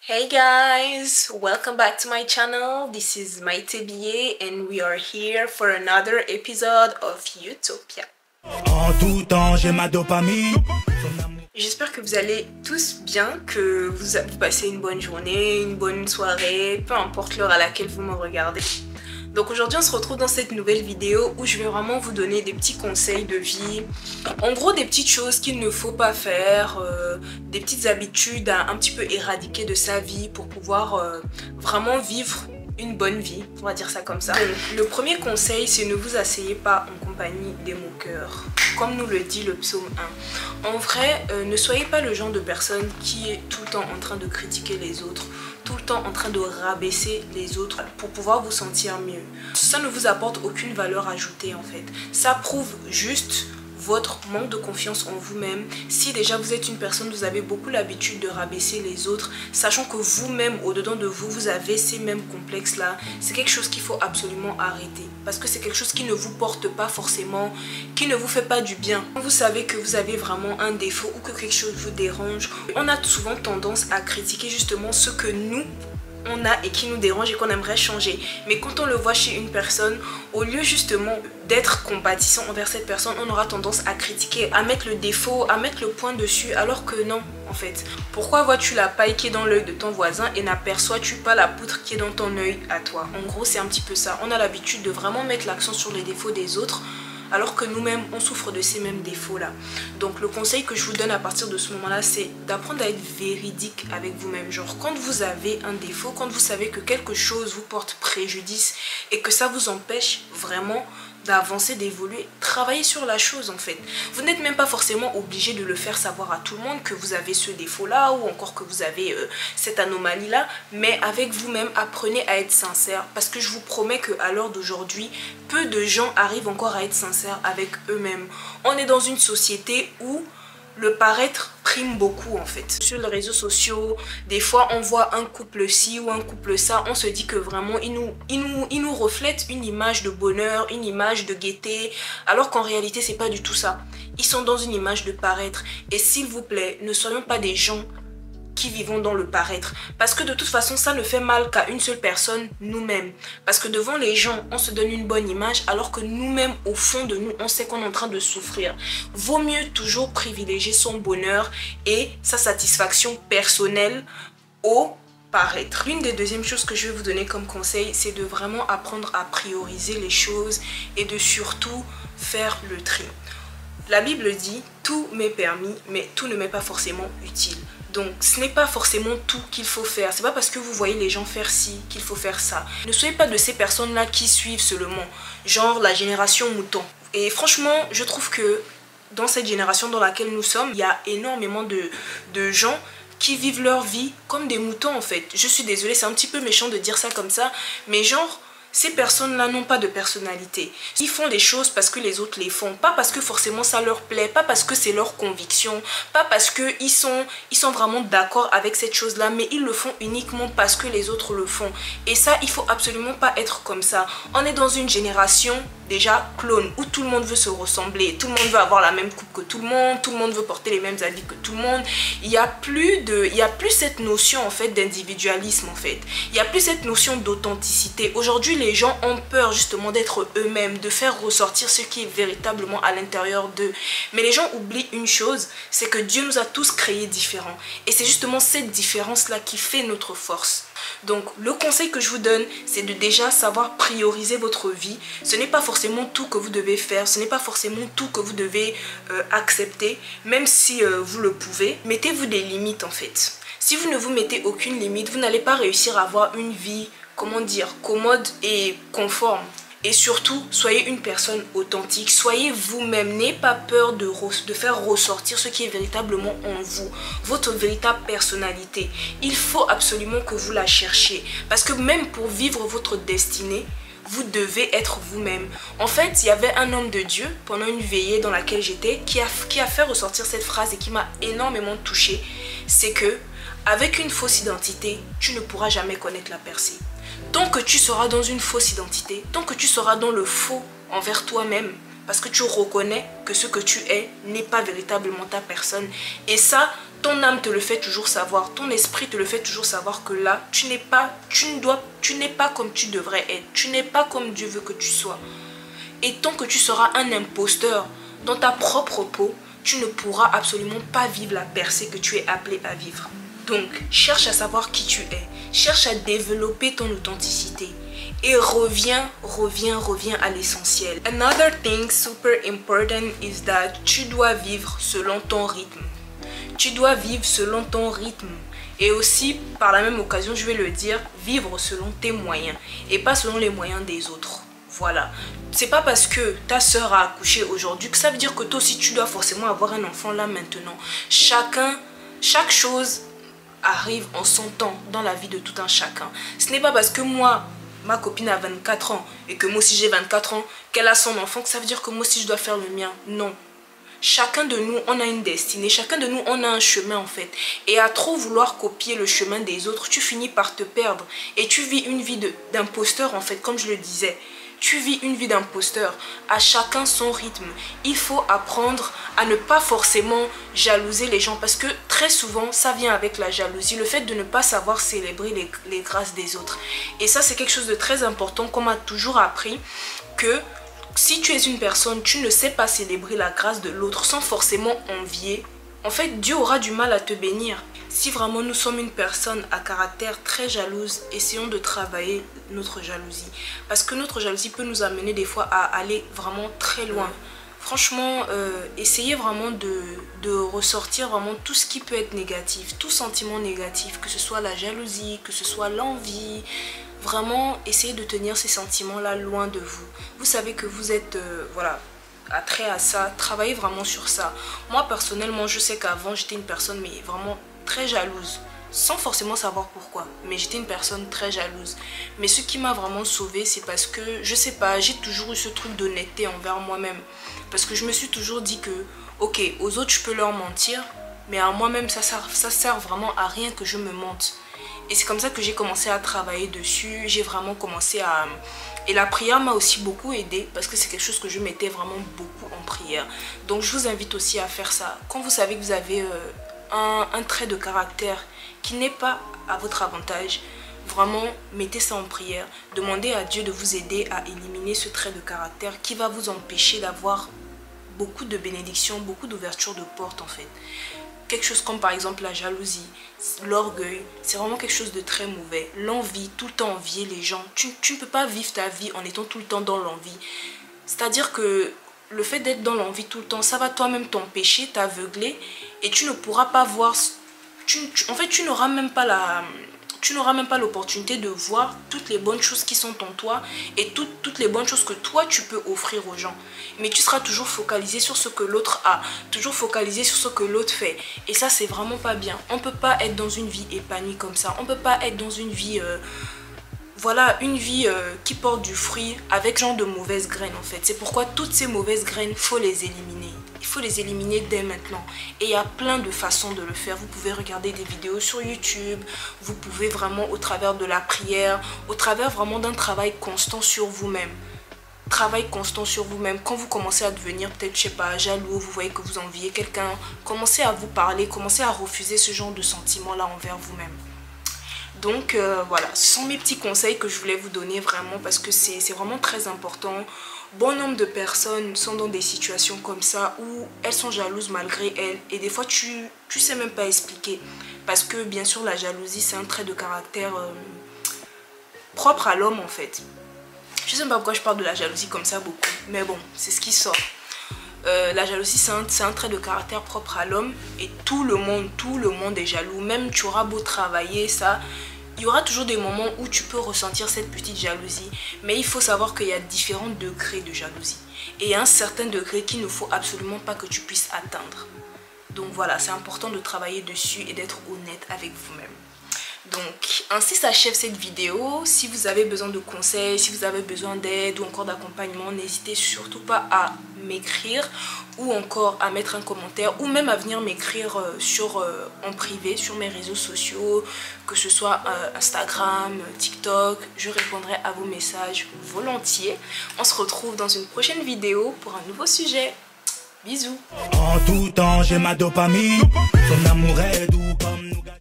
Hey guys, welcome back to my channel. This is Maite BA and we are here for another episode of Utopia. En tout temps, j'ai ma dopamine. J'espère que vous allez tous bien, que vous passez une bonne journée, une bonne soirée, peu importe l'heure à laquelle vous me regardez. Donc aujourd'hui on se retrouve dans cette nouvelle vidéo où je vais vraiment vous donner des petits conseils de vie. En gros des petites choses qu'il ne faut pas faire, des petites habitudes à un petit peu éradiquer de sa vie pour pouvoir vraiment vivre une bonne vie, on va dire ça comme ça. Donc, le premier conseil, c'est ne vous asseyez pas en compagnie des moqueurs, comme nous le dit le psaume 1. En vrai, ne soyez pas le genre de personne qui est tout le temps en train de critiquer les autres, tout le temps en train de rabaisser les autres pour pouvoir vous sentir mieux. Ça ne vous apporte aucune valeur ajoutée en fait. Ça prouve juste votre manque de confiance en vous-même. Si déjà vous êtes une personne, vous avez beaucoup l'habitude de rabaisser les autres, sachant que vous-même, au-dedans de vous, vous avez ces mêmes complexes-là, c'est quelque chose qu'il faut absolument arrêter. Parce que c'est quelque chose qui ne vous porte pas forcément, qui ne vous fait pas du bien. Quand vous savez que vous avez vraiment un défaut ou que quelque chose vous dérange, on a souvent tendance à critiquer justement ce que nous, on a et qui nous dérange et qu'on aimerait changer. Mais quand on le voit chez une personne, au lieu justement d'être compatissant envers cette personne, on aura tendance à critiquer, à mettre le défaut, à mettre le point dessus, alors que non en fait. Pourquoi vois-tu la paille qui est dans l'œil de ton voisin et n'aperçois-tu pas la poutre qui est dans ton œil à toi? En gros c'est un petit peu ça. On a l'habitude de vraiment mettre l'accent sur les défauts des autres, alors que nous-mêmes, on souffre de ces mêmes défauts-là. Donc le conseil que je vous donne à partir de ce moment-là, c'est d'apprendre à être véridique avec vous-même. Genre, quand vous avez un défaut, quand vous savez que quelque chose vous porte préjudice et que ça vous empêche vraiment d'avancer, d'évoluer, travaillez sur la chose en fait. Vous n'êtes même pas forcément obligé de le faire savoir à tout le monde que vous avez ce défaut-là ou encore que vous avez cette anomalie-là, mais avec vous-même, apprenez à être sincère parce que je vous promets qu'à l'heure d'aujourd'hui, peu de gens arrivent encore à être sincères avec eux-mêmes. On est dans une société où le paraître prime beaucoup en fait. Sur les réseaux sociaux, des fois on voit un couple ci ou un couple ça, on se dit que vraiment il nous reflète une image de bonheur, une image de gaieté, alors qu'en réalité c'est pas du tout ça. Ils sont dans une image de paraître et s'il vous plaît, ne soyons pas des gens qui vivons dans le paraître. Parce que de toute façon, ça ne fait mal qu'à une seule personne, nous-mêmes. Parce que devant les gens, on se donne une bonne image, alors que nous-mêmes, au fond de nous, on sait qu'on est en train de souffrir. Vaut mieux toujours privilégier son bonheur et sa satisfaction personnelle au paraître. L'une des deuxièmes choses que je vais vous donner comme conseil, c'est de vraiment apprendre à prioriser les choses et de surtout faire le tri. La Bible dit, tout m'est permis, mais tout ne m'est pas forcément utile. Donc ce n'est pas forcément tout qu'il faut faire. C'est pas parce que vous voyez les gens faire ci qu'il faut faire ça. Ne soyez pas de ces personnes-là qui suivent seulement, genre la génération mouton. Et franchement, je trouve que dans cette génération dans laquelle nous sommes, il y a énormément de gens qui vivent leur vie comme des moutons en fait. Je suis désolée, c'est un petit peu méchant de dire ça comme ça, mais genre, ces personnes-là n'ont pas de personnalité. Ils font les choses parce que les autres les font. Pas parce que forcément ça leur plaît. Pas parce que c'est leur conviction. Pas parce qu'ils sont vraiment d'accord avec cette chose-là. Mais ils le font uniquement parce que les autres le font. Et ça, il faut absolument pas être comme ça. On est dans une génération déjà clone où tout le monde veut se ressembler. Tout le monde veut avoir la même coupe que tout le monde. Tout le monde veut porter les mêmes habits que tout le monde. Il y a plus cette notion en fait d'individualisme en fait. Il y a plus cette notion d'authenticité. Aujourd'hui, les gens ont peur justement d'être eux-mêmes, de faire ressortir ce qui est véritablement à l'intérieur d'eux. Mais les gens oublient une chose, c'est que Dieu nous a tous créés différents. Et c'est justement cette différence-là qui fait notre force. Donc le conseil que je vous donne, c'est de déjà savoir prioriser votre vie. Ce n'est pas forcément tout que vous devez faire, ce n'est pas forcément tout que vous devez accepter, même si vous le pouvez. Mettez-vous des limites en fait. Si vous ne vous mettez aucune limite, vous n'allez pas réussir à avoir une vie, comment dire, commode et conforme. Et surtout, soyez une personne authentique, soyez vous-même, n'ayez pas peur de faire ressortir ce qui est véritablement en vous, votre véritable personnalité. Il faut absolument que vous la cherchiez, parce que même pour vivre votre destinée, vous devez être vous-même. En fait, il y avait un homme de Dieu, pendant une veillée dans laquelle j'étais, qui a fait ressortir cette phrase et qui m'a énormément touchée. C'est que, avec une fausse identité, tu ne pourras jamais connaître la percée. Tant que tu seras dans une fausse identité, tant que tu seras dans le faux envers toi-même, parce que tu reconnais que ce que tu es n'est pas véritablement ta personne. Et ça, ton âme te le fait toujours savoir, ton esprit te le fait toujours savoir que là, tu n'es pas comme tu devrais être, tu n'es pas comme Dieu veut que tu sois. Et tant que tu seras un imposteur dans ta propre peau, tu ne pourras absolument pas vivre la percée que tu es appelé à vivre. Donc, cherche à savoir qui tu es, cherche à développer ton authenticité et reviens à l'essentiel. Another thing super important is that tu dois vivre selon ton rythme. Tu dois vivre selon ton rythme. Et aussi, par la même occasion, je vais le dire, vivre selon tes moyens et pas selon les moyens des autres. Voilà. C'est pas parce que ta soeur a accouché aujourd'hui que ça veut dire que toi aussi tu dois forcément avoir un enfant là maintenant. Chaque chose arrive en son temps dans la vie de tout un chacun. Ce n'est pas parce que moi, ma copine a 24 ans et que moi aussi j'ai 24 ans, qu'elle a son enfant, que ça veut dire que moi aussi je dois faire le mien. Non. Chacun de nous, on a une destinée. Chacun de nous, on a un chemin en fait. Et à trop vouloir copier le chemin des autres, tu finis par te perdre. Et tu vis une vie d'imposteur en fait, comme je le disais. Tu vis une vie d'imposteur, à chacun son rythme. Il faut apprendre à ne pas forcément jalouser les gens parce que très souvent, ça vient avec la jalousie. Le fait de ne pas savoir célébrer les grâces des autres. Et ça, c'est quelque chose de très important qu'on m'a toujours appris que si tu es une personne, tu ne sais pas célébrer la grâce de l'autre sans forcément envier. En fait, Dieu aura du mal à te bénir. Si vraiment nous sommes une personne à caractère très jalouse, essayons de travailler notre jalousie. Parce que notre jalousie peut nous amener des fois à aller vraiment très loin. Franchement, essayez vraiment de ressortir vraiment tout ce qui peut être négatif, tout sentiment négatif, que ce soit la jalousie, que ce soit l'envie. Vraiment, essayez de tenir ces sentiments-là loin de vous. Vous savez que vous êtes, voilà, attrait à ça, travaillez vraiment sur ça. Moi personnellement, je sais qu'avant j'étais une personne mais vraiment très jalouse, sans forcément savoir pourquoi, mais j'étais une personne très jalouse. Mais ce qui m'a vraiment sauvée, c'est parce que, je sais pas, j'ai toujours eu ce truc d'honnêteté envers moi-même. Parce que je me suis toujours dit que, ok, aux autres je peux leur mentir, mais à moi-même ça sert vraiment à rien que je me mente. Et c'est comme ça que j'ai commencé à travailler dessus, j'ai vraiment commencé à... Et la prière m'a aussi beaucoup aidé parce que c'est quelque chose que je mettais vraiment beaucoup en prière. Donc je vous invite aussi à faire ça. Quand vous savez que vous avez un trait de caractère qui n'est pas à votre avantage, vraiment mettez ça en prière. Demandez à Dieu de vous aider à éliminer ce trait de caractère qui va vous empêcher d'avoir beaucoup de bénédictions, beaucoup d'ouverture de portes en fait. Quelque chose comme par exemple la jalousie, l'orgueil, c'est vraiment quelque chose de très mauvais. L'envie, tout le temps envier les gens. Tu ne peux pas vivre ta vie en étant tout le temps dans l'envie. C'est-à-dire que le fait d'être dans l'envie tout le temps, ça va toi-même t'empêcher, t'aveugler et tu ne pourras pas voir... En fait, tu n'auras même pas l'opportunité de voir toutes les bonnes choses qui sont en toi et toutes les bonnes choses que toi tu peux offrir aux gens. Mais tu seras toujours focalisé sur ce que l'autre a, toujours focalisé sur ce que l'autre fait. Et ça, c'est vraiment pas bien. On peut pas être dans une vie épanouie comme ça. On peut pas être dans une vie... voilà, une vie qui porte du fruit avec genre de mauvaises graines en fait. C'est pourquoi toutes ces mauvaises graines, faut les éliminer. Il faut les éliminer dès maintenant. Et il y a plein de façons de le faire. Vous pouvez regarder des vidéos sur YouTube. Vous pouvez vraiment au travers de la prière, au travers vraiment d'un travail constant sur vous-même. Travail constant sur vous-même. Quand vous commencez à devenir peut-être, je sais pas, jaloux, vous voyez que vous enviez quelqu'un, commencez à vous parler, commencez à refuser ce genre de sentiments-là envers vous-même. Donc voilà, ce sont mes petits conseils que je voulais vous donner vraiment parce que c'est vraiment très important. Bon nombre de personnes sont dans des situations comme ça où elles sont jalouses malgré elles et des fois tu sais même pas expliquer parce que bien sûr la jalousie c'est un trait de caractère propre à l'homme en fait. Je sais pas pourquoi je parle de la jalousie comme ça beaucoup, mais bon, c'est ce qui sort. La jalousie c'est un trait de caractère propre à l'homme et tout le monde est jaloux. Même tu auras beau travailler ça, il y aura toujours des moments où tu peux ressentir cette petite jalousie. Mais il faut savoir qu'il y a différents degrés de jalousie. Et il y a un certain degré qu'il ne faut absolument pas que tu puisses atteindre. Donc voilà, c'est important de travailler dessus et d'être honnête avec vous-même. Donc ainsi s'achève cette vidéo. Si vous avez besoin de conseils, si vous avez besoin d'aide ou encore d'accompagnement, n'hésitez surtout pas à m'écrire ou encore à mettre un commentaire ou même à venir m'écrire en privé sur mes réseaux sociaux, que ce soit Instagram, TikTok. Je répondrai à vos messages volontiers. On se retrouve dans une prochaine vidéo pour un nouveau sujet. Bisous. En tout temps, j'ai ma dopamine. Son amour est doux comme nougat.